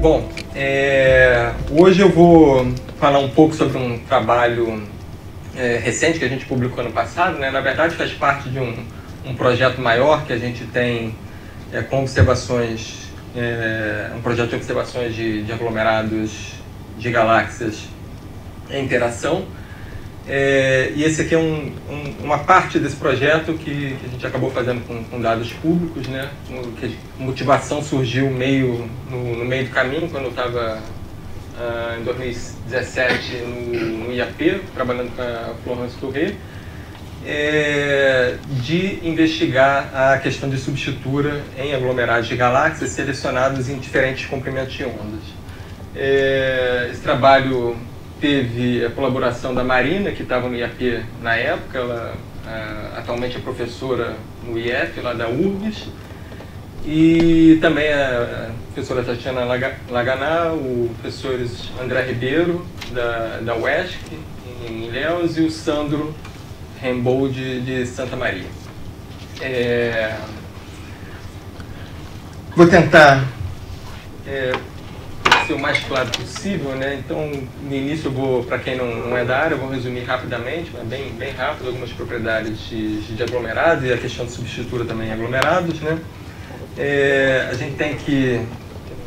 Bom, hoje eu vou falar um pouco sobre um trabalho recente que a gente publicou ano passado, né? Na verdade faz parte de um projeto maior que a gente tem com observações, um projeto de observações de aglomerados de galáxias em interação. E esse aqui é uma parte desse projeto que a gente acabou fazendo com dados públicos, né? Que a motivação surgiu no meio do caminho, quando eu estava em 2017 no IAP, trabalhando com a Florence Touré, de investigar a questão de substitura em aglomerados de galáxias selecionados em diferentes comprimentos de ondas. Esse trabalho teve a colaboração da Marina, que estava no IAP na época. Ela atualmente é professora no IF, lá da URGS, e também a professora Tatiana Laganá, o professor André Ribeiro, da UESC, em Ilhéus, e o Sandro Rembold, de Santa Maria. Vou tentar ser o mais claro possível, né? Então, no início, para quem não é da área, eu vou resumir rapidamente, mas bem rápido, algumas propriedades de aglomerados e a questão de substitura também em aglomerados, né? A gente tem que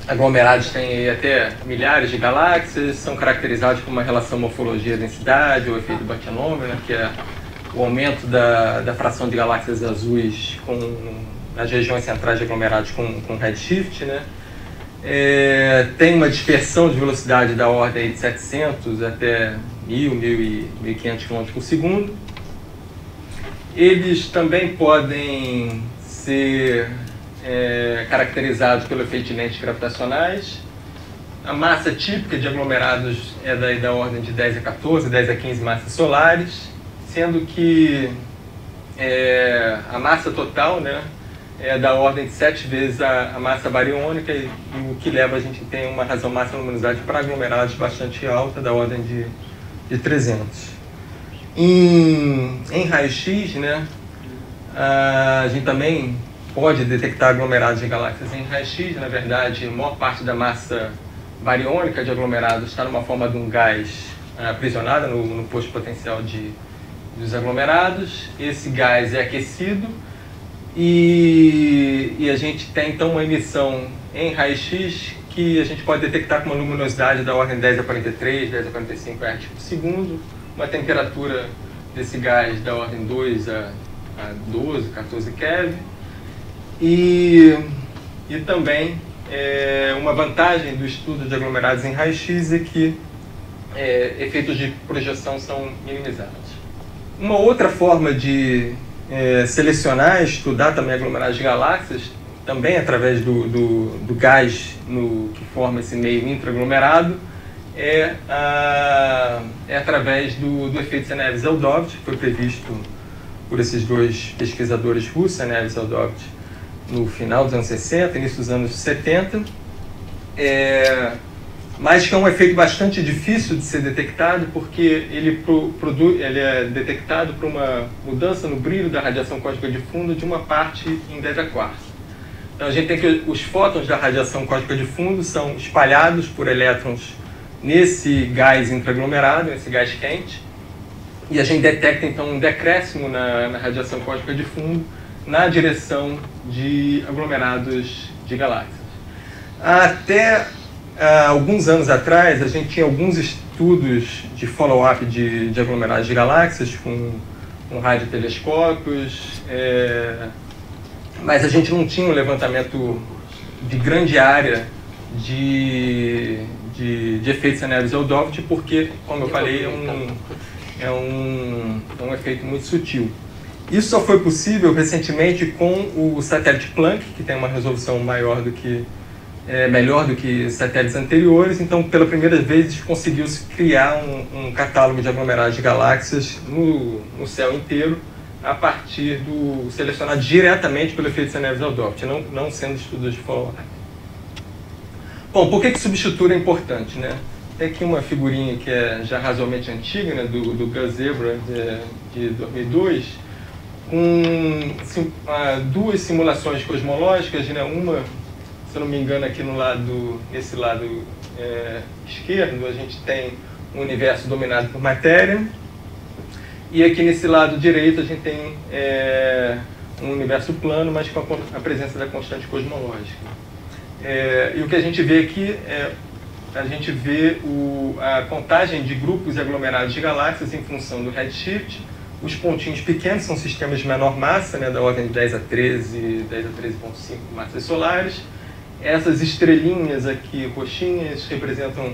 aglomerados têm até milhares de galáxias, são caracterizados por uma relação morfologia-densidade, ou efeito Buchanan, né? Que é o aumento da fração de galáxias azuis nas regiões centrais de aglomerados com redshift, né? Tem uma dispersão de velocidade da ordem de 700 até 1.000, 1.500 km por segundo. Eles também podem ser caracterizados pelo efeito de lentes gravitacionais. A massa típica de aglomerados é da ordem de 10 a 14, 10 a 15 massas solares, sendo que a massa total, né, é da ordem de 7 vezes a massa bariônica, e o que leva a gente tem uma razão máxima de luminosidade para aglomerados bastante alta, da ordem de 300. Em raio-x, né, a gente também pode detectar aglomerados de galáxias em raio-x. Na verdade, a maior parte da massa bariônica de aglomerados está numa forma de um gás aprisionado no posto potencial dos aglomerados. Esse gás é aquecido, e a gente tem então uma emissão em raio-x que a gente pode detectar com uma luminosidade da ordem de 10 a 43, 10 a 45 Hz por segundo, uma temperatura desse gás da ordem 2 a 12, 14 keV, e também uma vantagem do estudo de aglomerados em raio-x é que efeitos de projeção são minimizados. Uma outra forma de selecionar e estudar também aglomerados de galáxias, também através do gás que forma esse meio intraaglomerado, é através do efeito Senev-Zeldovt, que foi previsto por esses dois pesquisadores russos, Senev e Zeldovt, no final dos anos 60, início dos anos 70, mas que é um efeito bastante difícil de ser detectado, porque ele é detectado por uma mudança no brilho da radiação cósmica de fundo de uma parte em 10 a quarta. Então a gente tem que os fótons da radiação cósmica de fundo são espalhados por elétrons nesse gás intraaglomerado, nesse gás quente, e a gente detecta então um decréscimo na radiação cósmica de fundo na direção de aglomerados de galáxias. Até alguns anos atrás, a gente tinha alguns estudos de follow-up de aglomerados de galáxias com radiotelescópios, mas a gente não tinha um levantamento de grande área de efeito Senev-Zeldovt, porque, como eu falei, é um efeito muito sutil. Isso só foi possível recentemente com o satélite Planck, que tem uma resolução melhor do que satélites anteriores. Então, pela primeira vez, conseguiu-se criar um catálogo de aglomerados de galáxias no céu inteiro, a partir selecionado diretamente pelo efeito Senev-Zeldovt, não sendo estudos de follow-up. Bom, por que substitura é importante, né? Tem aqui uma figurinha que é já razoavelmente antiga, né, do Gus Zebra, de 2002, com duas simulações cosmológicas, né, uma se eu não me engano, aqui nesse lado esquerdo, a gente tem um universo dominado por matéria, e aqui nesse lado direito a gente tem um universo plano, mas com a presença da constante cosmológica. E o que a gente vê aqui a gente vê a contagem de grupos e aglomerados de galáxias em função do redshift. Os pontinhos pequenos são sistemas de menor massa, né, da ordem de 10 a 13, 10 a 13,5 massas solares. Essas estrelinhas aqui, roxinhas, representam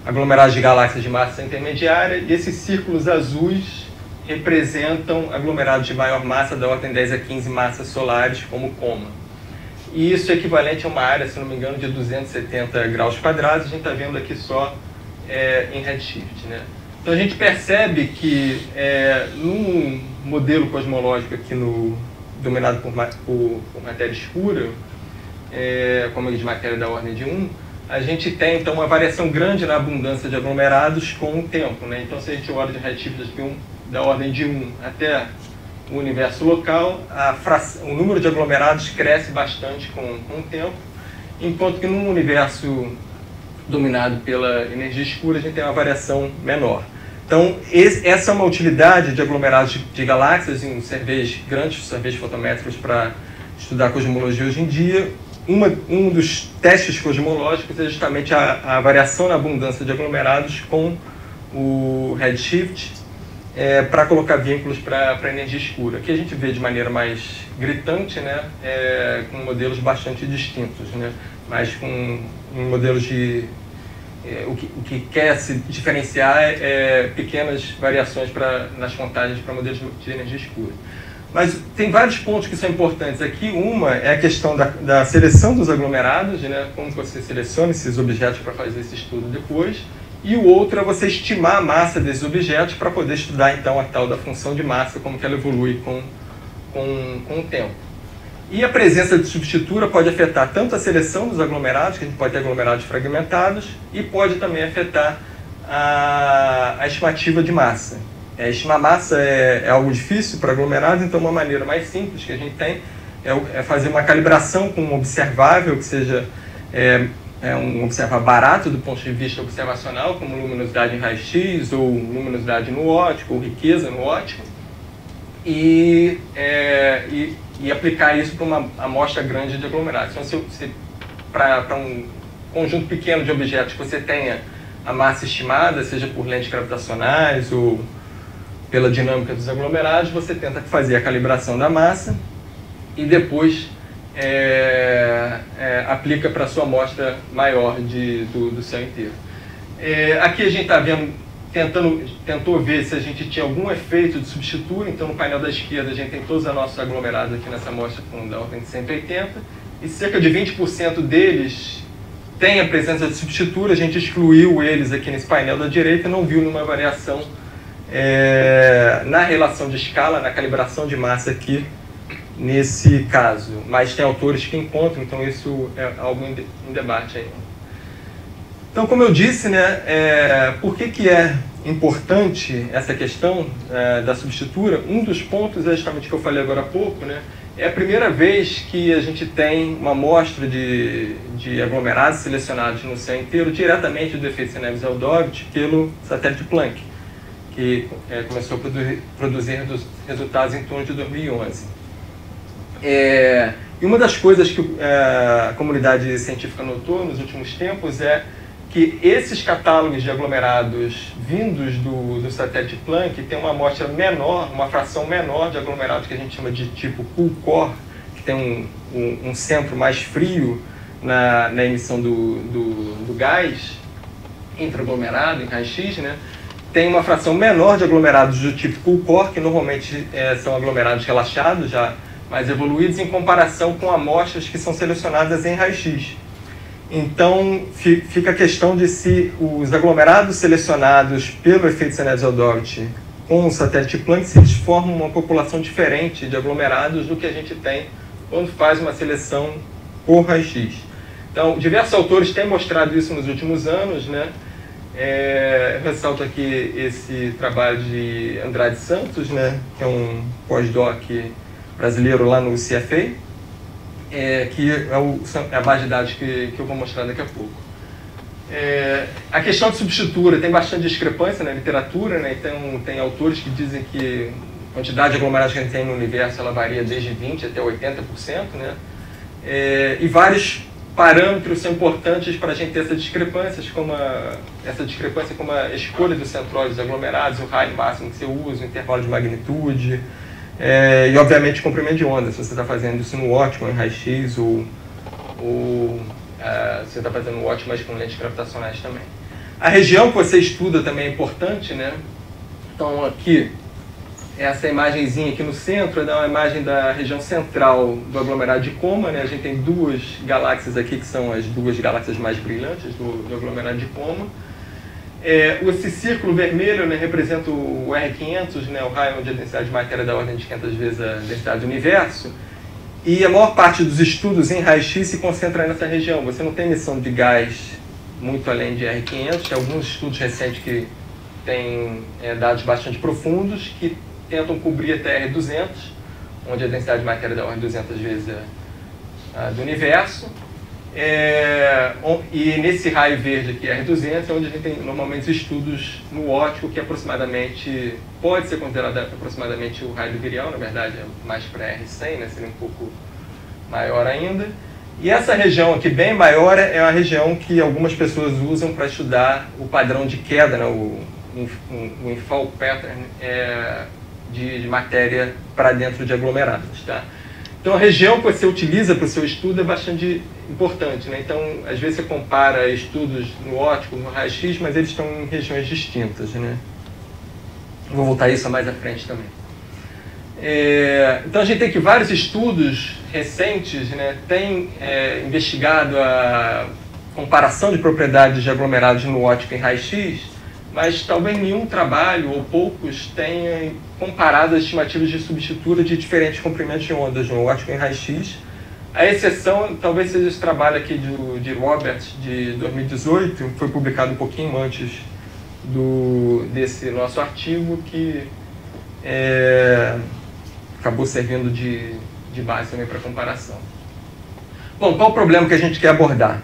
aglomerados de galáxias de massa intermediária, e esses círculos azuis representam aglomerados de maior massa, da ordem de 10 a 15 massas solares, como coma. E isso é equivalente a uma área, se não me engano, de 270 graus quadrados. A gente está vendo aqui só em redshift, né? Então a gente percebe que num modelo cosmológico aqui dominado por matéria escura, como de matéria da ordem de 1, a gente tem então uma variação grande na abundância de aglomerados com o tempo, né? Então se a gente olha de redshift da ordem de 1 até o universo local, o número de aglomerados cresce bastante com o tempo, enquanto que num universo dominado pela energia escura a gente tem uma variação menor. Então, essa é uma utilidade de aglomerados de galáxias em grandes surveys fotométricos para estudar cosmologia hoje em dia. Um dos testes cosmológicos é justamente a variação na abundância de aglomerados com o redshift, para colocar vínculos para a energia escura. Aqui a gente vê de maneira mais gritante, né, com modelos bastante distintos, né, mas com modelos de... o que quer se diferenciar pequenas variações nas contagens para modelos de energia escura. Mas tem vários pontos que são importantes aqui. Uma é a questão da seleção dos aglomerados, né, como você seleciona esses objetos para fazer esse estudo depois. E o outro é você estimar a massa desses objetos para poder estudar, então, a tal da função de massa, como que ela evolui com o tempo. E a presença de substitura pode afetar tanto a seleção dos aglomerados, que a gente pode ter aglomerados fragmentados, e pode também afetar a estimativa de massa. Estimar massa é algo difícil para aglomerados, então uma maneira mais simples que a gente tem é fazer uma calibração com um observável, que seja um observável barato do ponto de vista observacional, como luminosidade em raio-x, ou luminosidade no óptico, ou riqueza no óptico, e aplicar isso para uma amostra grande de aglomerados. Então, para um conjunto pequeno de objetos que você tenha a massa estimada, seja por lentes gravitacionais ou pela dinâmica dos aglomerados, você tenta fazer a calibração da massa e depois aplica para a sua amostra maior do céu inteiro. Aqui a gente está vendo, tentou ver se a gente tinha algum efeito de substitura. Então no painel da esquerda a gente tem todos os nossos aglomerados aqui nessa amostra da ordem de 180, e cerca de 20% deles tem a presença de substitura. A gente excluiu eles aqui nesse painel da direita e não viu nenhuma variação na relação de escala, na calibração de massa aqui nesse caso, mas tem autores que encontram, então isso é algo em debate ainda. Então, como eu disse, né, por que é importante essa questão da substitura? Um dos pontos é justamente o que eu falei agora há pouco, né, é a primeira vez que a gente tem uma amostra de aglomerados selecionados no céu inteiro diretamente do efeito Neves-Eldovich pelo satélite Planck, que começou a produzir resultados em torno de 2011. E uma das coisas que a comunidade científica notou nos últimos tempos é que esses catálogos de aglomerados vindos do satélite Planck têm uma amostra menor, uma fração menor de aglomerados que a gente chama de tipo cool core, que tem um centro mais frio na emissão do gás intraaglomerado, em raio-x, né? Tem uma fração menor de aglomerados do tipo cool core, que normalmente são aglomerados relaxados, já mais evoluídos, em comparação com amostras que são selecionadas em raio-x. Então, fica a questão de se os aglomerados selecionados pelo efeito Neves-Eldovich com o satélite Planck, se eles formam uma população diferente de aglomerados do que a gente tem quando faz uma seleção por raio-x. Então, diversos autores têm mostrado isso nos últimos anos, né? Eu ressalto aqui esse trabalho de Andrade Santos, né? Que é um pós-doc brasileiro lá no CFA. que é a base de dados que eu vou mostrar daqui a pouco. A questão de substitura tem bastante discrepância na literatura, né? Então, tem autores que dizem que a quantidade de aglomerados que a gente tem no universo ela varia desde 20% até 80%, né? E vários parâmetros são importantes para a gente ter essas discrepâncias, como a escolha dos centróides aglomerados, o raio máximo que você usa, o intervalo de magnitude, e obviamente o comprimento de onda, se você está fazendo isso no óptico, em raio-x, ou se você está fazendo no óptico, mas com lentes gravitacionais também. A região que você estuda também é importante, né? Então aqui, essa imagenzinha aqui no centro é uma imagem da região central do aglomerado de Coma, né? A gente tem duas galáxias aqui que são as duas galáxias mais brilhantes do aglomerado de Coma. Esse círculo vermelho, né, representa o R500, né, o raio onde a densidade de matéria é da ordem de 500 vezes a densidade do universo. E a maior parte dos estudos em raio-x se concentra nessa região. Você não tem emissão de gás muito além de R500. Tem alguns estudos recentes que têm dados bastante profundos que tentam cobrir até R200, onde a densidade de matéria é da ordem de 200 vezes a do universo. E nesse raio verde aqui, R200, é onde a gente tem normalmente estudos no óptico, que aproximadamente, pode ser considerado aproximadamente o raio do virial, na verdade é mais para R100, né, seria um pouco maior ainda. E essa região aqui, bem maior, é uma região que algumas pessoas usam para estudar o padrão de queda, né, o infall pattern de matéria para dentro de aglomerados. Tá? Então a região que você utiliza para o seu estudo é bastante importante, né? Então, às vezes você compara estudos no óptico, no raio-x, mas eles estão em regiões distintas, né? Vou voltar a isso mais à frente também. Então a gente tem que vários estudos recentes, né, têm investigado a comparação de propriedades de aglomerados no óptico em raio-x, mas talvez nenhum trabalho, ou poucos, tenha comparado as estimativas de substitura de diferentes comprimentos de ondas no óptico em raio-x. A exceção talvez seja esse trabalho aqui de Roberts, de 2018, foi publicado um pouquinho antes desse nosso artigo, que acabou servindo de base também para comparação. Bom, qual o problema que a gente quer abordar?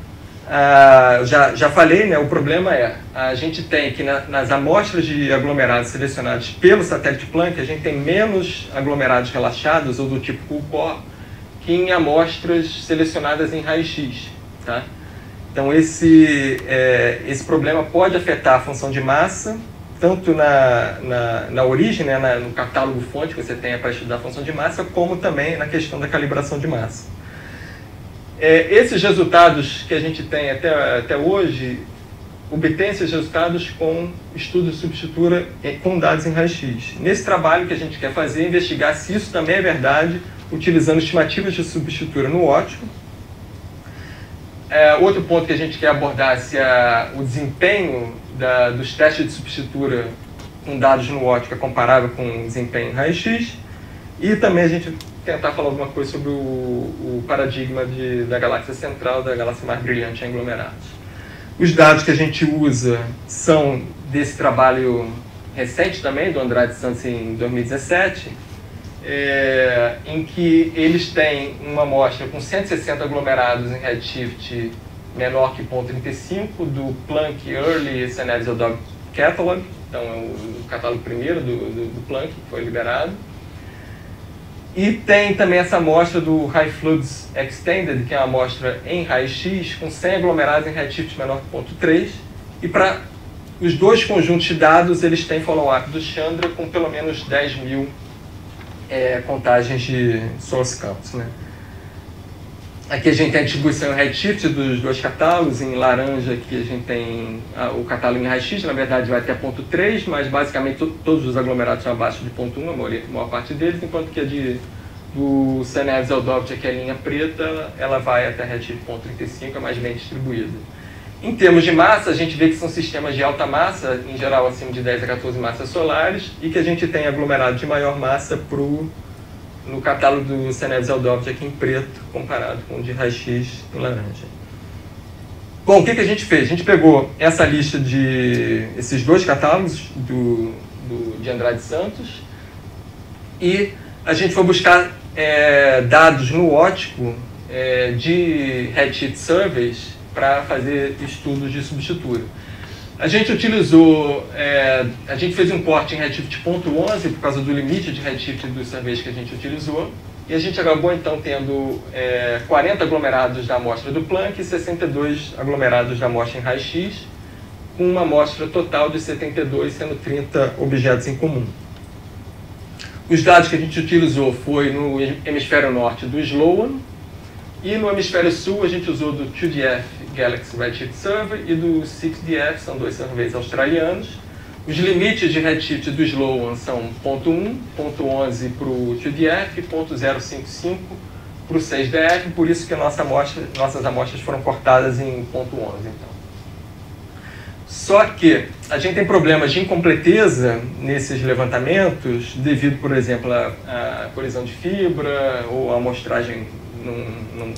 Já falei, né, o problema a gente tem que nas amostras de aglomerados selecionados pelo satélite Planck, a gente tem menos aglomerados relaxados ou do tipo Cool-Core que em amostras selecionadas em raio-x. Tá? Então esse problema pode afetar a função de massa, tanto na origem, né, no catálogo fonte que você tem para estudar a função de massa, como também na questão da calibração de massa. Esses resultados que a gente tem até hoje, obtém esses resultados com estudo de substitura com dados em raio-x. Nesse trabalho que a gente quer fazer, investigar se isso também é verdade, utilizando estimativas de substitura no óptico. Outro ponto que a gente quer abordar é se o desempenho dos testes de substitura com dados no óptico é comparável com o desempenho em raio-x. E também a gente tentar falar alguma coisa sobre o paradigma da galáxia central, da galáxia mais brilhante em aglomerados. Os dados que a gente usa são desse trabalho recente também, do Andrade Santos em 2017, em que eles têm uma amostra com 160 aglomerados em redshift menor que 0,35 do Planck Early Scenarios Adopt Catalog, então é o catálogo primeiro do Planck, que foi liberado. E tem também essa amostra do High Flux Extended, que é uma amostra em raio-x, com 100 aglomerados em redshift menor que 0,3. E para os dois conjuntos de dados, eles têm follow-up do Chandra com pelo menos 10.000 contagens de source counts. Né? Aqui a gente tem a distribuição em redshift dos dois catálogos. Em laranja aqui a gente tem o catálogo em raio-x, na verdade vai até 0,3, mas basicamente todos os aglomerados são abaixo de 0,1, a maior parte deles, enquanto que a do Scenarios Adopt, que é a linha preta, ela vai até redshift 0,35, é mais bem distribuída. Em termos de massa, a gente vê que são sistemas de alta massa, em geral acima de 10 a 14 massas solares, e que a gente tem aglomerado de maior massa no catálogo do Scenarios Adopt aqui em preto, comparado com o de raio-x em laranja. Bom, o que a gente fez? A gente pegou essa lista esses dois catálogos de Andrade Santos e a gente foi buscar dados no óptico de Redshift Surveys para fazer estudos de substitura. A gente utilizou, a gente fez um corte em Redshift.11 por causa do limite de Redshift dos surveys que a gente utilizou, e a gente acabou então tendo 40 aglomerados da amostra do Planck e 62 aglomerados da amostra em raio-x, com uma amostra total de 72, sendo 30 objetos em comum. Os dados que a gente utilizou foi no hemisfério norte do Sloan, e no hemisfério sul a gente usou do 2DF Galaxy Redshift Survey e do 6DF, são dois surveys australianos. Os limites de Redshift do Sloan são 0.1, 0.11 para o 2DF e 0.055 para o 6DF, por isso que nossas amostras foram cortadas em 0.11. Então. Só que a gente tem problemas de incompleteza nesses levantamentos, devido, por exemplo, à colisão de fibra, ou a amostragem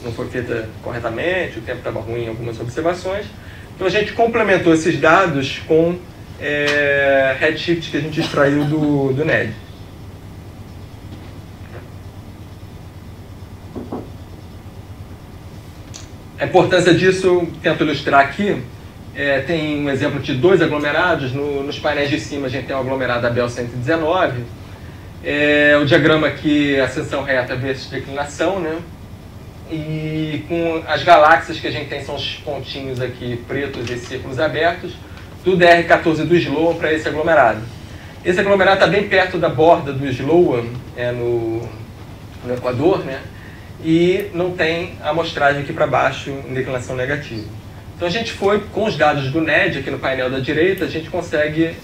não foi feita corretamente, o tempo estava ruim em algumas observações. Então a gente complementou esses dados com redshift que a gente extraiu do NED. A importância disso eu tento ilustrar aqui. Tem um exemplo de dois aglomerados. Nos painéis de cima a gente tem o aglomerado Abel 119. O diagrama aqui, ascensão reta versus declinação, né? E com as galáxias que a gente tem, são os pontinhos aqui pretos e círculos abertos, do DR14 do Sloan para esse aglomerado. Esse aglomerado está bem perto da borda do Sloan, no Equador, né? E não tem amostragem aqui para baixo em declinação negativa. Então a gente foi, com os dados do NED aqui no painel da direita, a gente consegue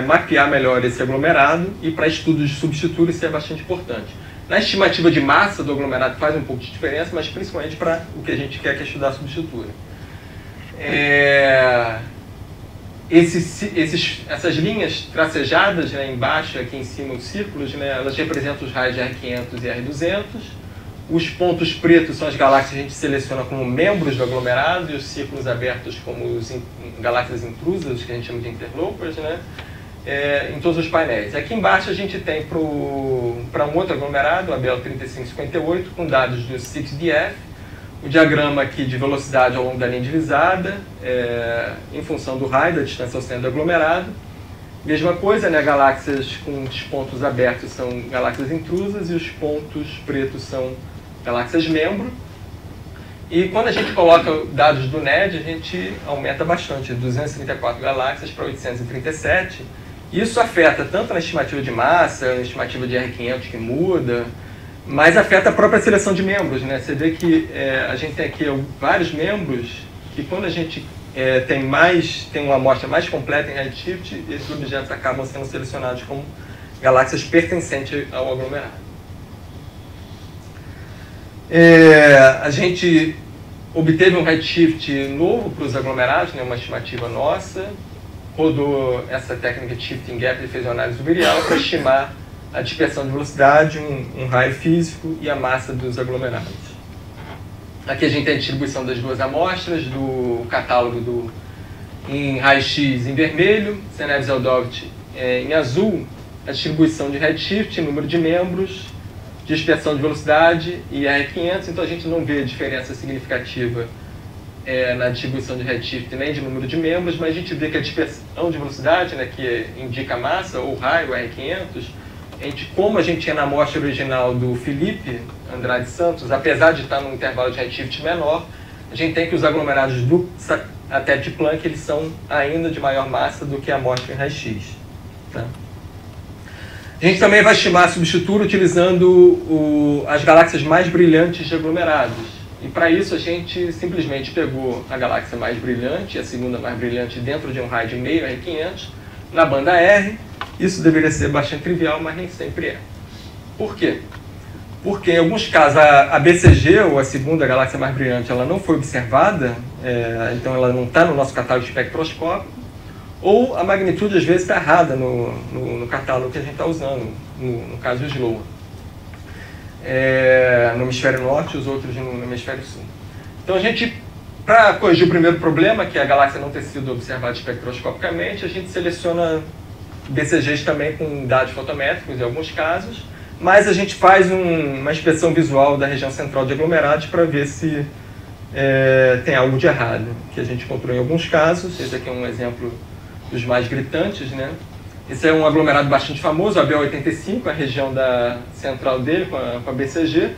mapear melhor esse aglomerado, e para estudos de substituto isso é bastante importante. Na estimativa de massa do aglomerado faz um pouco de diferença, mas principalmente para o que a gente quer, que é estudar a substitura. Essas linhas tracejadas, né, embaixo, aqui em cima os círculos, né, elas representam os raios de R500 e R200. Os pontos pretos são as galáxias que a gente seleciona como membros do aglomerado, e os círculos abertos como galáxias intrusas, que a gente chama de interlopers, né, em todos os painéis. Aqui embaixo a gente tem para um outro aglomerado, o Abel 3558, com dados do 6DF, o diagrama aqui de velocidade ao longo da linha divisada, em função do raio, da distância ao centro do aglomerado. Mesma coisa, né? Galáxias com os pontos abertos são galáxias intrusas e os pontos pretos são galáxias membro. E quando a gente coloca dados do NED, a gente aumenta bastante, de 234 galáxias para 837. Isso afeta tanto na estimativa de massa, na estimativa de R500 que muda, mas afeta a própria seleção de membros, né? Você vê que a gente tem aqui vários membros que, quando a gente tem uma amostra mais completa em Redshift, esses objetos acabam sendo selecionados como galáxias pertencentes ao aglomerado. A gente obteve um Redshift novo para os aglomerados, né? Uma estimativa nossa, rodou essa técnica de Shifting Gap e fez uma análise virial para estimar a dispersão de velocidade, um raio físico e a massa dos aglomerados. Aqui a gente tem a distribuição das duas amostras, do catálogo em raio-x em vermelho, Ceneves-Eldovit em azul, a distribuição de redshift, número de membros, dispersão de velocidade e R500, então a gente não vê diferença significativa na distribuição de redshift nem de número de membros, mas a gente vê que a dispersão de velocidade, né, que indica a massa, ou raio, R500, como a gente tinha na amostra original do Felipe Andrade Santos, apesar de estar num intervalo de redshift menor, a gente tem que os aglomerados do satélite Planck eles são ainda de maior massa do que a amostra em raio-x. Tá? A gente também vai estimar a substitura utilizando as galáxias mais brilhantes de aglomerados. E para isso a gente simplesmente pegou a galáxia mais brilhante, a segunda mais brilhante, dentro de um raio de meio R500, na banda R. Isso deveria ser bastante trivial, mas nem sempre é. Por quê? Porque em alguns casos a BCG, ou a segunda galáxia mais brilhante, ela não foi observada, então ela não está no nosso catálogo espectroscópico, ou a magnitude às vezes está errada no catálogo que a gente está usando, no caso do Sloan. No hemisfério norte, os outros no hemisfério sul. Então a gente, para corrigir o primeiro problema, que é a galáxia não ter sido observada espectroscopicamente, a gente seleciona BCGs também com dados fotométricos em alguns casos, mas a gente faz uma inspeção visual da região central de aglomerados para ver se tem algo de errado, que a gente encontrou em alguns casos. Esse aqui é um exemplo dos mais gritantes, né? Esse é um aglomerado bastante famoso, a BO85, a região central dele, com a BCG.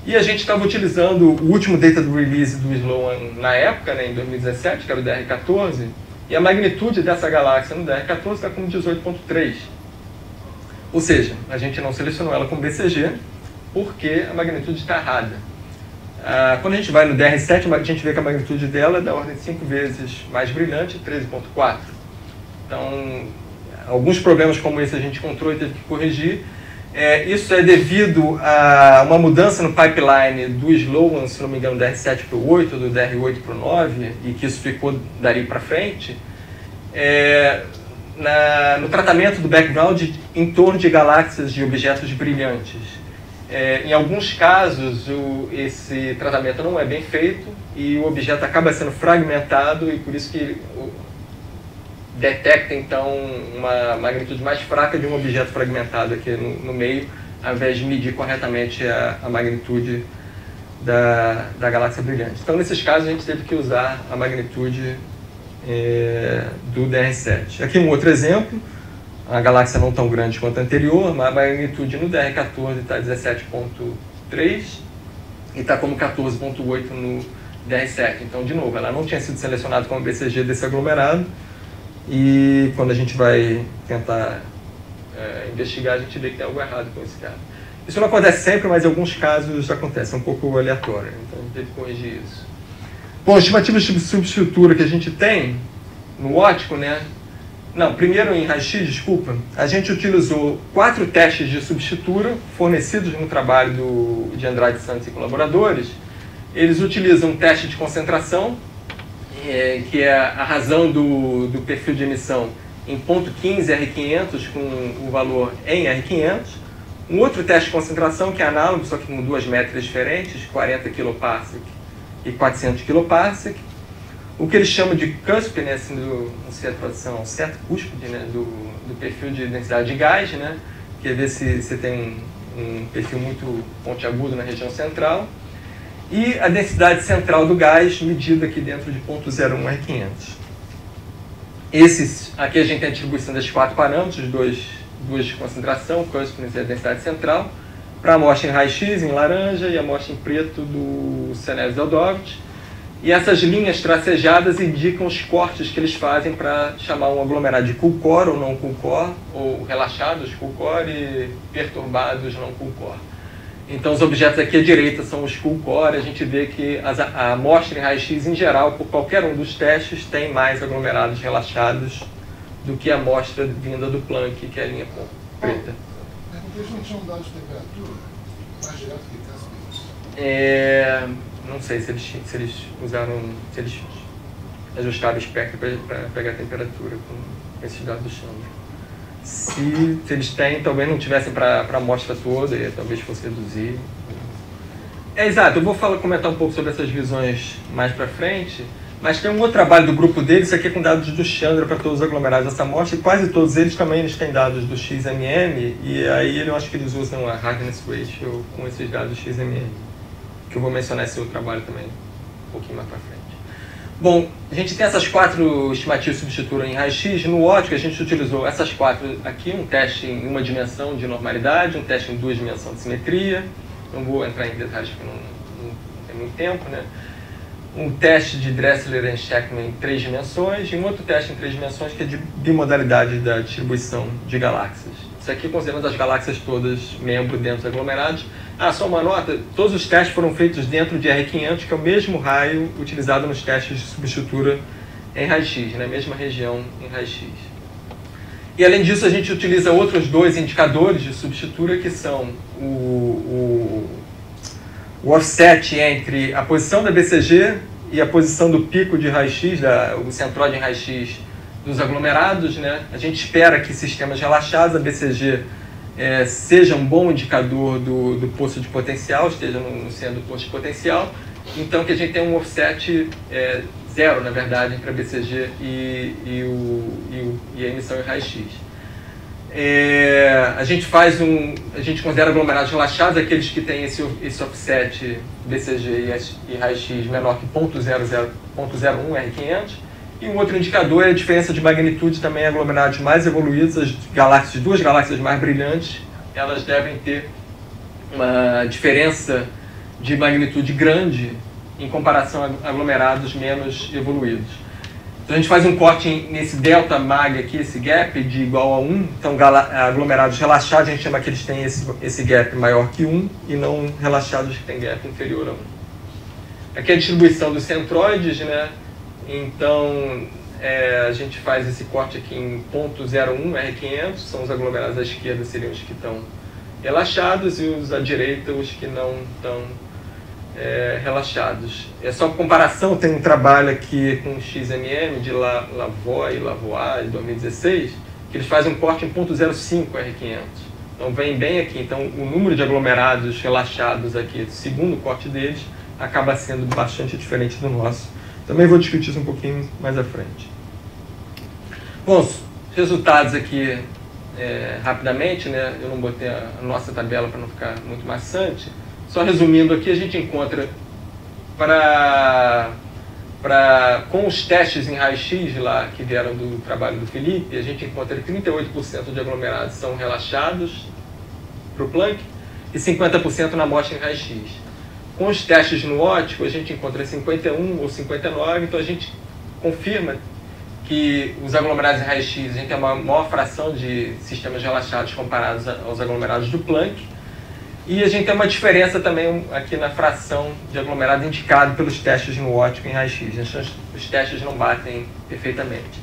E a gente estava utilizando o último data do release do Sloan na época, né, em 2017, que era o DR14, e a magnitude dessa galáxia no DR14 está com 18.3. Ou seja, a gente não selecionou ela como BCG porque a magnitude está errada. Quando a gente vai no DR7, a gente vê que a magnitude dela é da ordem de 5 vezes mais brilhante, 13.4. Então, alguns problemas como esse a gente encontrou e teve que corrigir. Isso é devido a uma mudança no pipeline do Sloan, se não me engano, do DR7 para o 8, do DR8 para o 9, e que isso ficou dali para frente, no tratamento do background em torno de galáxias de objetos brilhantes. Em alguns casos, esse tratamento não é bem feito e o objeto acaba sendo fragmentado, e por isso que detecta, então, uma magnitude mais fraca de um objeto fragmentado aqui no meio, ao invés de medir corretamente a magnitude da galáxia brilhante. Então, nesses casos, a gente teve que usar a magnitude do DR7. Aqui um outro exemplo, a galáxia não tão grande quanto a anterior, a magnitude no DR14 está 17.3 e está como 14.8 no DR7. Então, de novo, ela não tinha sido selecionada como BCG desse aglomerado, e quando a gente vai tentar investigar, a gente vê que tem algo errado com esse cara. Isso não acontece sempre, mas em alguns casos acontece, é um pouco aleatório, então a gente teve que corrigir isso. Bom, estimativas de substitutura que a gente tem no óptico, né? Não, primeiro em raio-x, desculpa, a gente utilizou 4 testes de substitura fornecidos no trabalho de Andrade Santos e colaboradores. Eles utilizam um teste de concentração, que é a razão do perfil de emissão em 0.15 R500 com o valor em R500. Um outro teste de concentração que é análogo, só que com 2 métricas diferentes, 40 kPa e 400 kPa. O que eles chamam de cusp, né, assim, não sei a tradução, certo cúspide, né, do perfil de densidade de gás, né, que é ver se você tem um perfil muito pontiagudo na região central. E a densidade central do gás, medida aqui dentro de 0.01 R500. Aqui a gente tem a distribuição desses 4 parâmetros, duas de concentração, cuspidez e a densidade central, para a amostra em raio-x, em laranja, e a amostra em preto do Senevius-Eldovich. E essas linhas tracejadas indicam os cortes que eles fazem para chamar um aglomerado de cool core ou não cool core, ou relaxados cool core e perturbados não cool core. Então, os objetos aqui à direita são os cool core. A gente vê que a amostra em raio-x, em geral, por qualquer um dos testes, tem mais aglomerados relaxados do que a amostra vinda do Planck, que é a linha preta. Eles não tinham dados de temperatura mais direto que Caspar? Não sei se eles ajustaram o espectro para pegar a temperatura com esses dados do Chandra. Se eles têm, talvez não tivessem para a amostra toda, e talvez fosse reduzir. Exato, eu vou comentar um pouco sobre essas visões mais para frente, mas tem um outro trabalho do grupo deles, isso aqui é com dados do Chandra para todos os aglomerados dessa amostra, e quase todos eles também têm dados do XMM, e aí eu acho que eles usam a hardness ratio com esses dados do XMM, que eu vou mencionar esse outro trabalho também um pouquinho mais para frente. Bom, a gente tem essas 4 estimativas de substitura em raio-x. No óptico, a gente utilizou essas 4 aqui, um teste em 1 dimensão de normalidade, um teste em 2 dimensões de simetria. Não vou entrar em detalhes porque não tem muito tempo, né? Um teste de Dressler e Sheckman em 3 dimensões e um outro teste em 3 dimensões que é de bimodalidade da distribuição de galáxias. Isso aqui considerando as galáxias todas membro dentro dos aglomerados. Só uma nota, todos os testes foram feitos dentro de R500, que é o mesmo raio utilizado nos testes de substitura em raio-x, na mesma região em raio-x. E além disso, a gente utiliza outros 2 indicadores de substitura, que são o offset entre a posição da BCG e a posição do pico de raio-x, o centróide em raio-x dos aglomerados, né? A gente espera que sistemas relaxados, a BCG, seja um bom indicador do posto de potencial, esteja no centro do posto de potencial, então que a gente tem um offset zero, na verdade, entre a BCG e a emissão em raio-x. A gente considera aglomerados relaxados aqueles que têm esse offset BCG e raio-x menor que 0.01 R500. E um outro indicador é a diferença de magnitude também em aglomerados mais evoluídos, as duas galáxias mais brilhantes, elas devem ter uma diferença de magnitude grande em comparação a aglomerados menos evoluídos. Então a gente faz um corte nesse delta mag aqui, esse gap de igual a 1. Então aglomerados relaxados a gente chama que eles têm esse gap maior que 1 e não relaxados que têm gap inferior a 1. Aqui é a distribuição dos centroides, né? Então a gente faz esse corte aqui em 0.01 R500, são os aglomerados à esquerda seriam os que estão relaxados e os à direita os que não estão relaxados. Só por comparação, tem um trabalho aqui com o XMM de Lavoie e Lavoie de 2016, que eles fazem um corte em 0.05 R500. Então vem bem aqui. Então o número de aglomerados relaxados aqui, segundo o corte deles, acaba sendo bastante diferente do nosso. Também vou discutir isso um pouquinho mais à frente. Bom, os resultados aqui rapidamente, né? Eu não botei a nossa tabela para não ficar muito maçante. Só resumindo aqui, a gente encontra com os testes em raio-x lá que vieram do trabalho do Felipe, a gente encontra 38% de aglomerados são relaxados para o Planck e 50% na amostra em raio-x. Com os testes no óptico, a gente encontra 51 ou 59, então a gente confirma que os aglomerados em raio-x, a gente tem uma maior fração de sistemas relaxados comparados aos aglomerados do Planck. E a gente tem uma diferença também aqui na fração de aglomerado indicado pelos testes no óptico em raio-x. Os testes não batem perfeitamente.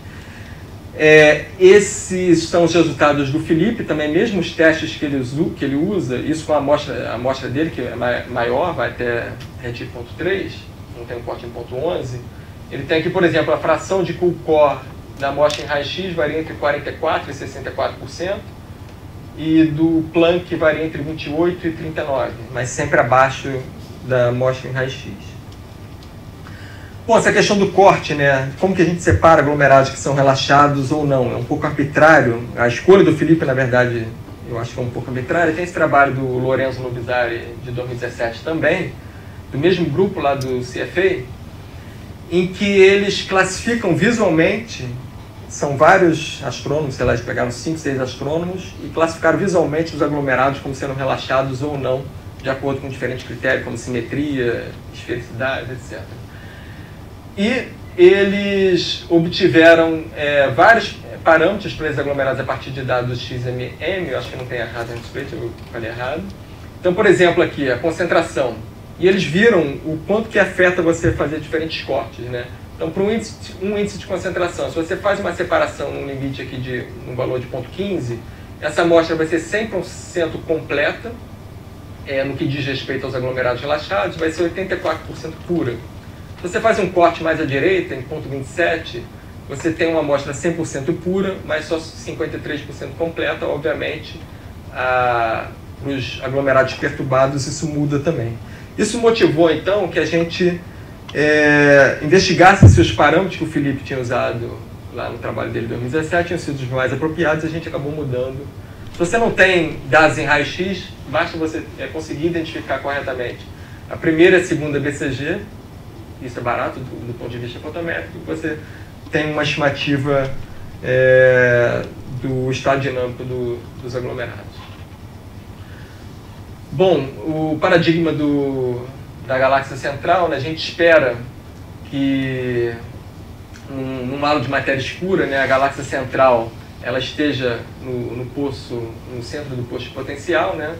Esses são os resultados do Felipe, também mesmo os testes que ele usa, isso com a amostra dele, que é maior, vai até RT.3, não tem um corte em 0.11. Ele tem aqui, por exemplo, a fração de Cool-Core da amostra em raio-x varia entre 44% e 64%, e do Planck varia entre 28% e 39%, mas sempre abaixo da amostra em raio-x. Bom, essa questão do corte, né? Como que a gente separa aglomerados que são relaxados ou não? É um pouco arbitrário. A escolha do Felipe, na verdade, eu acho que é um pouco arbitrária. Tem esse trabalho do Lorenzo Nobisari, de 2017 também, do mesmo grupo lá do CFA, em que eles classificam visualmente. São vários astrônomos, sei lá, eles pegaram 5, 6 astrônomos e classificaram visualmente os aglomerados como sendo relaxados ou não, de acordo com diferentes critérios, como simetria, esfericidade, etc. E eles obtiveram vários parâmetros para esses aglomerados a partir de dados XMM, eu acho que não tem errado no split, eu falei errado. Então, por exemplo, aqui, a concentração. E eles viram o quanto que afeta você fazer diferentes cortes, né? Então, para um índice de concentração, se você faz uma separação num limite aqui de um valor de 0.15, essa amostra vai ser 100% completa, no que diz respeito aos aglomerados relaxados, vai ser 84% pura. Se você faz um corte mais à direita, em 0.27, você tem uma amostra 100% pura, mas só 53% completa. Obviamente, para os aglomerados perturbados, isso muda também. Isso motivou, então, que a gente investigasse se os parâmetros que o Felipe tinha usado lá no trabalho dele em 2017 tinham sido os mais apropriados, e a gente acabou mudando. Se você não tem dados em raio-x, basta você conseguir identificar corretamente a primeira e a segunda BCG, isso é barato do ponto de vista fotométrico, você tem uma estimativa do estado dinâmico dos aglomerados. Bom, o paradigma da galáxia central, né, a gente espera que num halo de matéria escura, né, a galáxia central ela esteja no centro do poço potencial, né?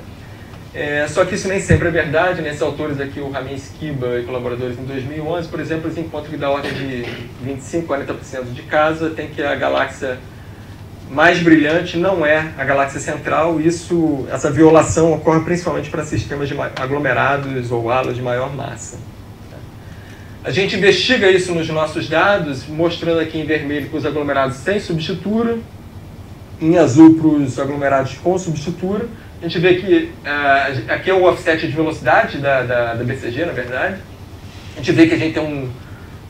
Só que isso nem sempre é verdade. Nesses autores aqui, o Ramin Skiba e colaboradores, em 2011, por exemplo, eles encontram que da ordem de 25% a 40% de casos tem que a galáxia mais brilhante não é a galáxia central. Essa violação ocorre principalmente para sistemas de aglomerados ou halos de maior massa. A gente investiga isso nos nossos dados, mostrando aqui em vermelho para os aglomerados sem substitura, em azul para os aglomerados com substitura. A gente vê que aqui é o offset de velocidade da BCG, na verdade. A gente vê que a gente tem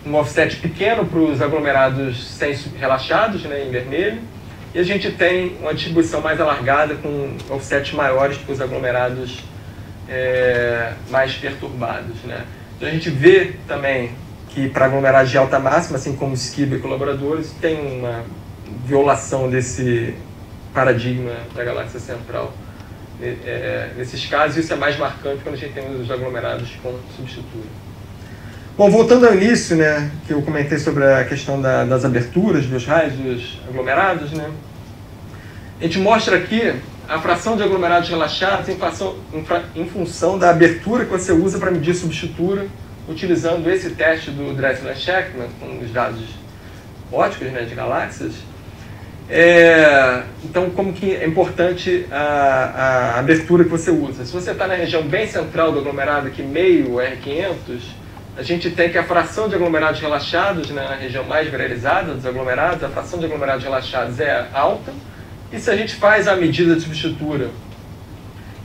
um offset pequeno para os aglomerados relaxados, né, em vermelho. e a gente tem uma distribuição mais alargada com offsets maiores que os aglomerados mais perturbados, né? Então a gente vê também que para aglomerados de alta máxima, assim como Skiba e colaboradores, tem uma violação desse paradigma da galáxia central. Nesses casos, isso é mais marcante quando a gente tem os aglomerados com substitura. Bom, voltando ao início, né, que eu comentei sobre a questão das aberturas, dos raios, dos aglomerados, né, a gente mostra aqui a fração de aglomerados relaxados em função da abertura que você usa para medir substitura, utilizando esse teste do Dressler-Sheckman, com os dados ópticos, né, de galáxias. Então, como que é importante a abertura que você usa? Se você está na região bem central do aglomerado, aqui meio R500, a gente tem que a fração de aglomerados relaxados, né, na região mais viralizada dos aglomerados, a fração de aglomerados relaxados é alta, e se a gente faz a medida de substitura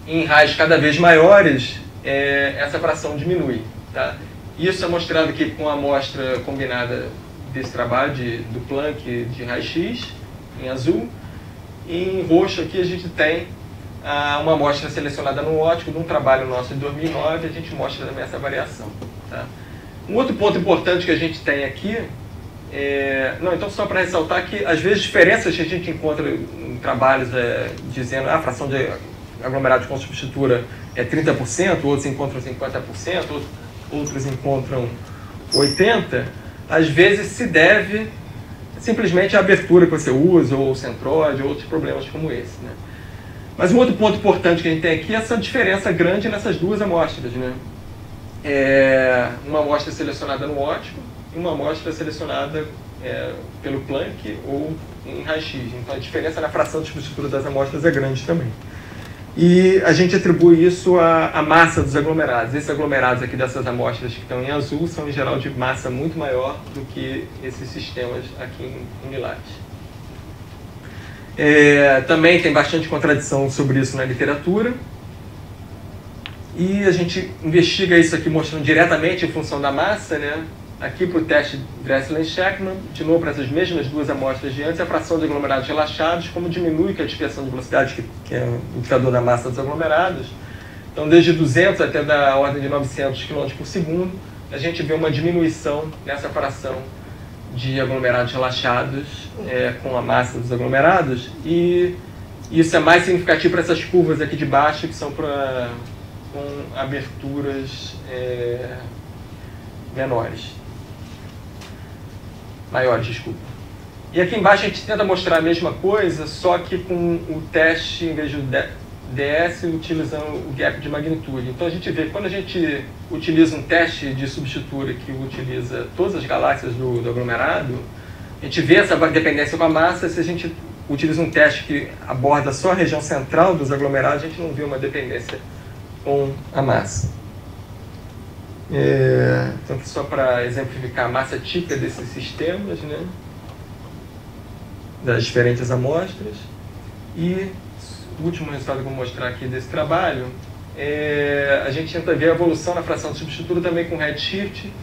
em raios cada vez maiores, essa fração diminui. Tá? Isso é mostrado aqui com a amostra combinada desse trabalho do Planck de raio-x, em azul, e em roxo aqui a gente tem uma amostra selecionada no óptico de um trabalho nosso de 2009, a gente mostra também essa variação. Tá? Um outro ponto importante que a gente tem aqui, então só para ressaltar que às vezes diferenças que a gente encontra em trabalhos dizendo a fração de aglomerados com substitura é 30%, outros encontram 50%, outros encontram 80%, às vezes se deve simplesmente à abertura que você usa, ou o centróide, ou outros problemas como esse. Né? Mas um outro ponto importante que a gente tem aqui é essa diferença grande nessas duas amostras. Né? Uma amostra selecionada no óptico e uma amostra selecionada pelo Planck ou em raio-x. Então a diferença na fração de substitura das amostras é grande também. E a gente atribui isso à massa dos aglomerados. Esses aglomerados aqui dessas amostras que estão em azul são em geral de massa muito maior do que esses sistemas aqui em lilás. Também tem bastante contradição sobre isso na literatura. E a gente investiga isso aqui mostrando diretamente em função da massa, né? Aqui para o teste Dressler-Sheckman, de novo para essas mesmas duas amostras de antes, a fração de aglomerados relaxados, como diminui com a dispersão de velocidade, que é o indicador da massa dos aglomerados. Então, desde 200 até da ordem de 900 km por segundo, a gente vê uma diminuição nessa fração de aglomerados relaxados com a massa dos aglomerados, e isso é mais significativo para essas curvas aqui de baixo, que são com aberturas maiores, desculpa. E aqui embaixo a gente tenta mostrar a mesma coisa, só que com o teste, em vez do DS, utilizando o gap de magnitude. Então a gente vê que quando a gente utiliza um teste de substitura que utiliza todas as galáxias do aglomerado, a gente vê essa dependência com a massa. Se a gente utiliza um teste que aborda só a região central dos aglomerados, a gente não vê uma dependência com a massa. Então, só para exemplificar a massa típica desses sistemas, né, das diferentes amostras. E o último resultado que eu vou mostrar aqui desse trabalho, a gente tenta ver a evolução na fração de substitura também com Redshift,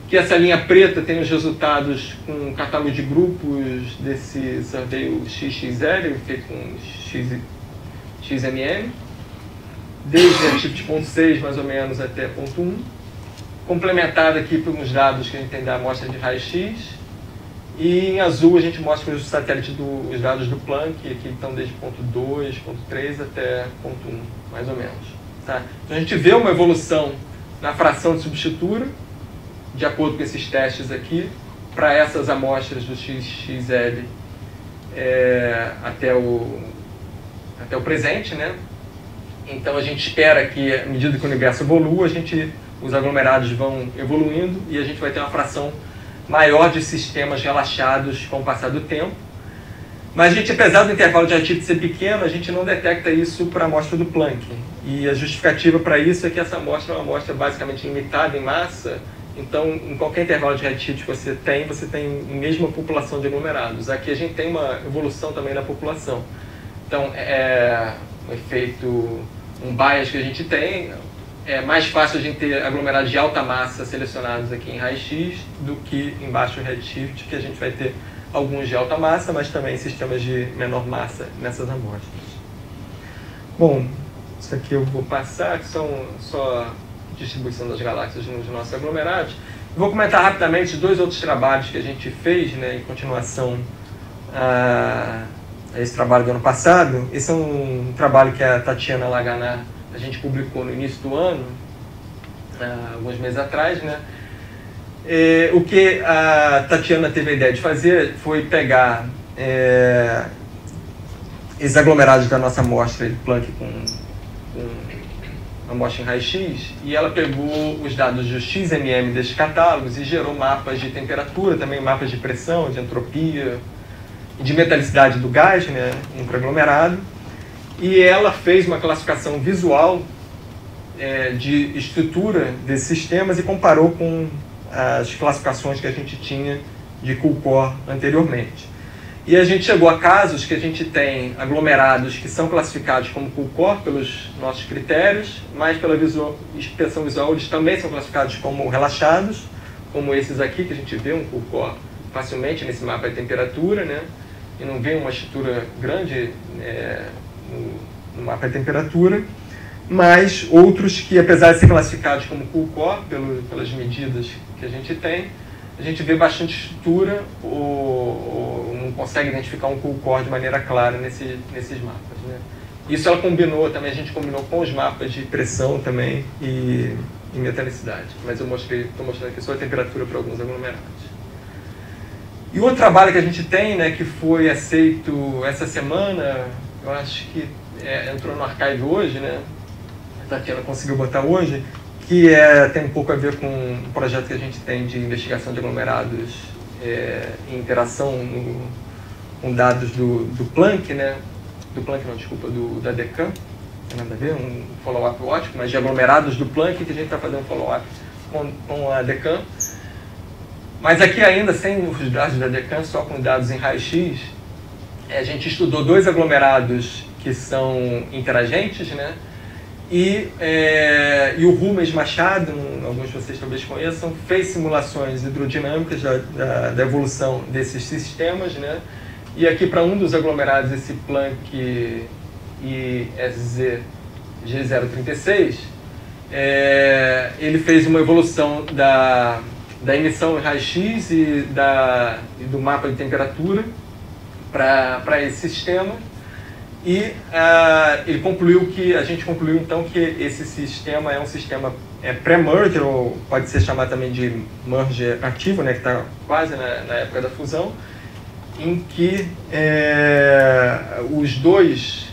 que essa linha preta tem os resultados com um catálogo de grupos desse sorteio XXL, feito com XMM, desde Redshift 0.6 mais ou menos até 0.1, complementado aqui por uns dados que a gente tem da amostra de raio-x, e em azul a gente mostra os satélites os dados do Planck, que estão desde 0.2, 0.3 até 0.1, mais ou menos. Tá? Então a gente vê uma evolução na fração de substitura, de acordo com esses testes aqui, para essas amostras do XXL até o presente, né? Então a gente espera que, à medida que o universo evolua, os aglomerados vão evoluindo e a gente vai ter uma fração maior de sistemas relaxados com o passar do tempo. Mas a gente, apesar do intervalo de Redshift ser pequeno, a gente não detecta isso para a amostra do Planck. E a justificativa para isso é que essa amostra é uma amostra basicamente limitada em massa. Então, em qualquer intervalo de Redshift que você tem a mesma população de aglomerados. Aqui a gente tem uma evolução também da população. Então, um efeito, um bias que a gente tem, é mais fácil a gente ter aglomerados de alta massa selecionados aqui em raio-x do que em baixo redshift, que a gente vai ter alguns de alta massa, mas também sistemas de menor massa nessas amostras. Bom, isso aqui eu vou passar, que são só distribuição das galáxias nos nossos aglomerados. Vou comentar rapidamente 2 outros trabalhos que a gente fez, né, em continuação a esse trabalho do ano passado. Esse é um trabalho que a Tatiana Laganá, a gente publicou no início do ano, alguns meses atrás, né? O que a Tatiana teve a ideia de fazer foi pegar esses aglomerados da nossa amostra de Planck com amostra em raio-x, e ela pegou os dados do XMM desses catálogos e gerou mapas de temperatura, também mapas de pressão, de entropia e de metalicidade do gás, né, intraaglomerado. E ela fez uma classificação visual de estrutura desses sistemas e comparou com as classificações que a gente tinha de Cool-Core anteriormente. E a gente chegou a casos que a gente tem aglomerados que são classificados como Cool-Core pelos nossos critérios, mas pela inspeção visual eles também são classificados como relaxados, como esses aqui, que a gente vê um Cool-Core facilmente nesse mapa de temperatura, né? E não vê uma estrutura grande no mapa de temperatura, mas outros que, apesar de ser classificados como Cool-Core pelas medidas que a gente tem, a gente vê bastante estrutura ou não consegue identificar um Cool-Core de maneira clara nesses mapas, né? Isso ela combinou também, a gente combinou com os mapas de pressão também e metalicidade, mas eu estou mostrando aqui só a temperatura para alguns aglomerados. E outro trabalho que a gente tem, né, que foi aceito essa semana, eu acho que entrou no archive hoje, né? A Tatiana conseguiu botar hoje, que tem um pouco a ver com um projeto que a gente tem de investigação de aglomerados em interação com dados do Planck, né? Do Planck não, desculpa, da DECAM, não tem nada a ver, um follow-up ótico, mas de aglomerados do Planck, que a gente está fazendo follow-up com a DECAM. Mas aqui ainda, sem os dados da DECAM, só com dados em raio-x, a gente estudou 2 aglomerados que são interagentes, né? E o Rubens Machado, alguns de vocês talvez conheçam, fez simulações hidrodinâmicas da evolução desses sistemas, né? E aqui para um dos aglomerados, esse Planck ISZ G036, ele fez uma evolução da emissão em raio-x e do mapa de temperatura para esse sistema. E a gente concluiu então que esse sistema é um sistema pré-merger, ou pode ser chamado também de merger ativo, né, que está quase na época da fusão, em que os dois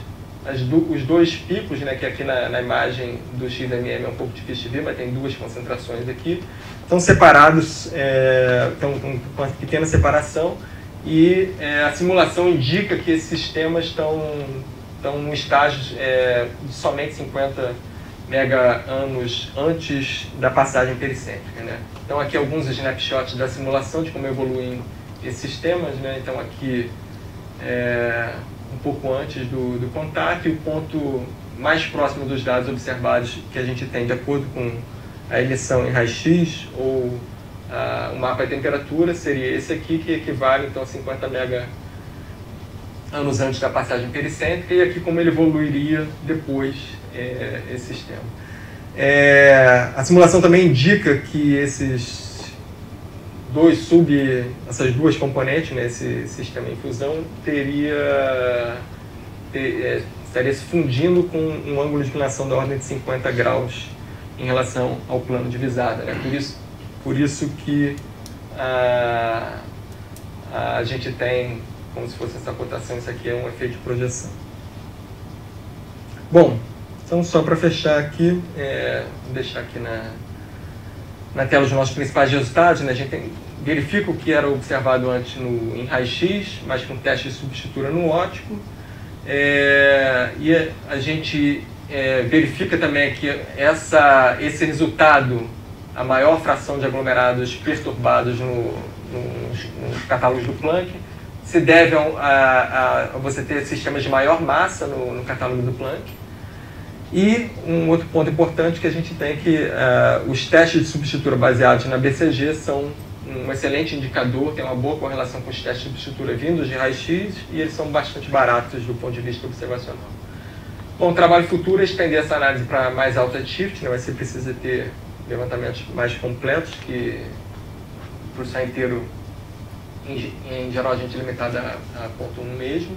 picos, né, que aqui na imagem do XMM é um pouco difícil de ver, mas tem 2 concentrações aqui, estão separados, estão com uma pequena separação. E a simulação indica que esses sistemas estão em estágios de somente 50 mega-anos antes da passagem pericêntrica, né? Então aqui alguns snapshots da simulação de como evoluem esses sistemas, né? Então aqui um pouco antes do contato, e o ponto mais próximo dos dados observados que a gente tem de acordo com a emissão em raio-x ou o mapa de temperatura seria esse aqui, que equivale então a 50 mega-anos antes da passagem pericêntrica, e aqui como ele evoluiria depois esse sistema. A simulação também indica que essas 2 componentes, né, esse sistema em fusão, estaria se fundindo com um ângulo de inclinação da ordem de 50 graus em relação ao plano de visada, né? Por isso que a gente tem, como se fosse essa cotação, isso aqui é um efeito de projeção. Bom, então só para fechar aqui, vou deixar aqui na tela os nossos principais resultados, né? A gente verifica o que era observado antes em raio-x, mas com teste de substitutura no óptico, e a gente verifica também que esse resultado, a maior fração de aglomerados perturbados nos catálogos do Planck, se deve a você ter sistemas de maior massa no catálogo do Planck. E um outro ponto importante que a gente tem é que os testes de substitutura baseados na BCG são um excelente indicador, tem uma boa correlação com os testes de substitura vindos de raio-x e eles são bastante baratos do ponto de vista observacional. Bom, o trabalho futuro é estender essa análise para mais alta shift, né? Você precisa ter levantamentos mais completos, que para o céu inteiro, em geral, a gente é limitada a ponto 1 mesmo,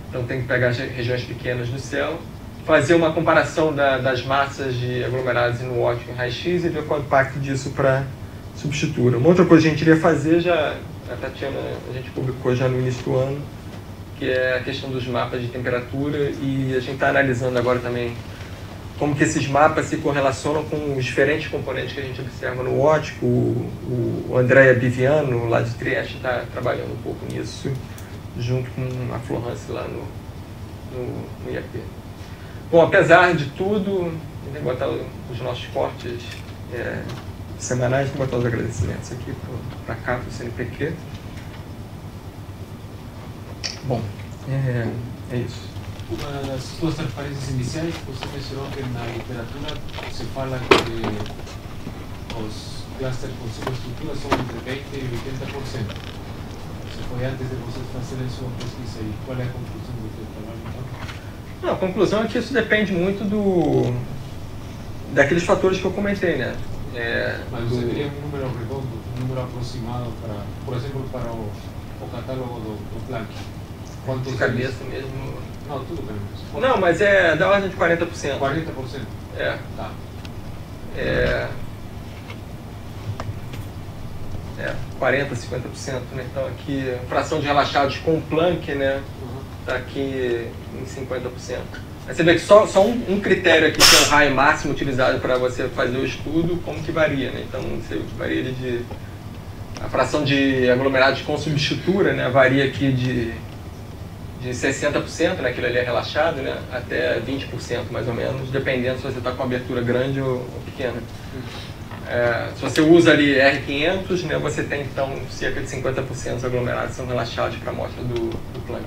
então tem que pegar as regiões pequenas do céu, fazer uma comparação das massas de aglomerados no óptico em raio-x e ver qual é o impacto disso para substitura. Uma outra coisa que a gente iria fazer, a Tatiana, a gente publicou já no início do ano, que é a questão dos mapas de temperatura, e a gente está analisando agora também como que esses mapas se correlacionam com os diferentes componentes que a gente observa no óptico. O Andrea Biviano, lá de Trieste, está trabalhando um pouco nisso, junto com a Florence lá no IAP. Bom, apesar de tudo, a gente vai botar os nossos cortes semanais, vou botar os agradecimentos aqui para cá, para o CNPq. Bom, é isso. Uma das suas transparências iniciais, você mencionou que na literatura se fala que os clusters com superestrutura são entre 20% e 80%. Isso foi antes de vocês fazerem sua pesquisa. E qual é a conclusão do seu trabalho, então? Não, a conclusão é que isso depende muito daqueles fatores que eu comentei, né? Mas você teria um número redondo, um número aproximado, para, por exemplo, para o catálogo do Planck? De cabeça mesmo? Não, tudo bem. Não, mas é da ordem de 40%. 40%? É. Tá. 40%, 50%, né? Então aqui, fração de relaxados com Planck, né? Está aqui em 50%. Aí você vê que só um critério aqui, que é o raio máximo utilizado para você fazer o estudo, como que varia, né? Então, você varia de... A fração de aglomerados com substitura, né? Varia aqui de 60%, né? Aquilo ali é relaxado, né? Até 20%, mais ou menos, dependendo se você está com abertura grande ou pequena. Se você usa ali R500, né? Você tem, então, cerca de 50% dos aglomerados são relaxados para a amostra do Planck.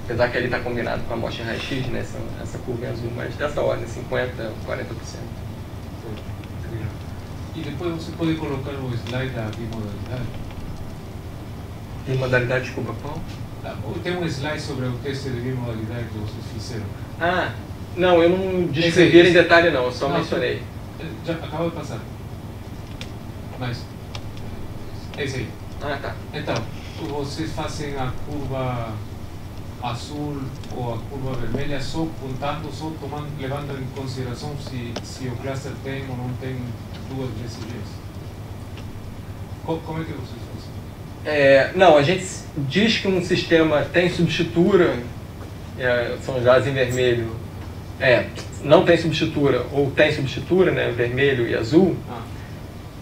Apesar que ele está combinado com a amostra em raio-x, né, essa curva em azul, mas dessa ordem, 50%, 40%. E depois você pode colocar o slide da bimodalidade. Bimodalidade, desculpa, qual? Tem um slide sobre o teste de bimodalidade que vocês fizeram. Ah, não, eu não descrevi em detalhe não, eu só mencionei. Já acabou de passar. Mas, esse aí. Ah, tá. Então, vocês fazem a curva azul ou a curva vermelha só contando, levando em consideração se o cluster tem ou não tem duas BCGs. Como é que vocês fazem? Não, a gente diz que um sistema tem substitura, são os dados em vermelho, não tem substitura ou tem substitura, né, vermelho e azul,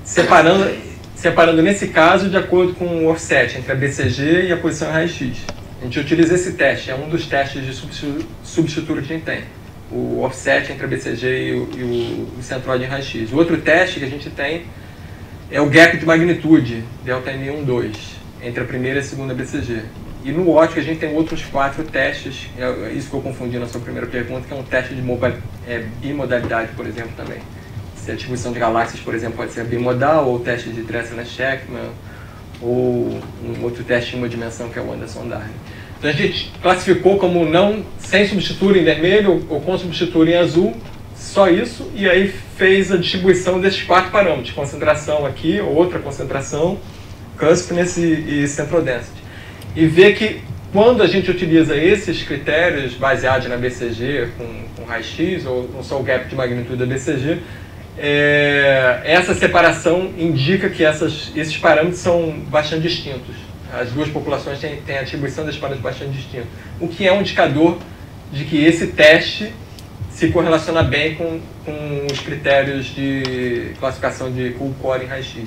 separando nesse caso de acordo com o offset entre a BCG e a posição em raio-x. A gente utiliza esse teste, é um dos testes de substitura que a gente tem. O offset entre a BCG e o centroide em raio-x. O outro teste que a gente tem é o gap de magnitude, delta M12, entre a primeira e a segunda BCG. E no óptico a gente tem outros 4 testes, é isso que eu confundi na sua primeira pergunta, que é um teste de bimodalidade, por exemplo, também. Se a distribuição de galáxias, por exemplo, pode ser bimodal, ou o teste de Dressler-Sheckman, ou um outro teste em uma dimensão que é o Anderson-Darling. Então a gente classificou como sem substitura em vermelho ou com substitura em azul, só isso, e aí fez a distribuição desses 4 parâmetros, concentração aqui, outra concentração, cuspness e central density. E vê que quando a gente utiliza esses critérios baseados na BCG, com raio-x, ou só o gap de magnitude da BCG, essa separação indica que esses parâmetros são bastante distintos. As duas populações têm a atribuição desses parâmetros bastante distintos, o que é um indicador de que esse teste se correlaciona bem com os critérios de classificação de Cool Core em raio-x.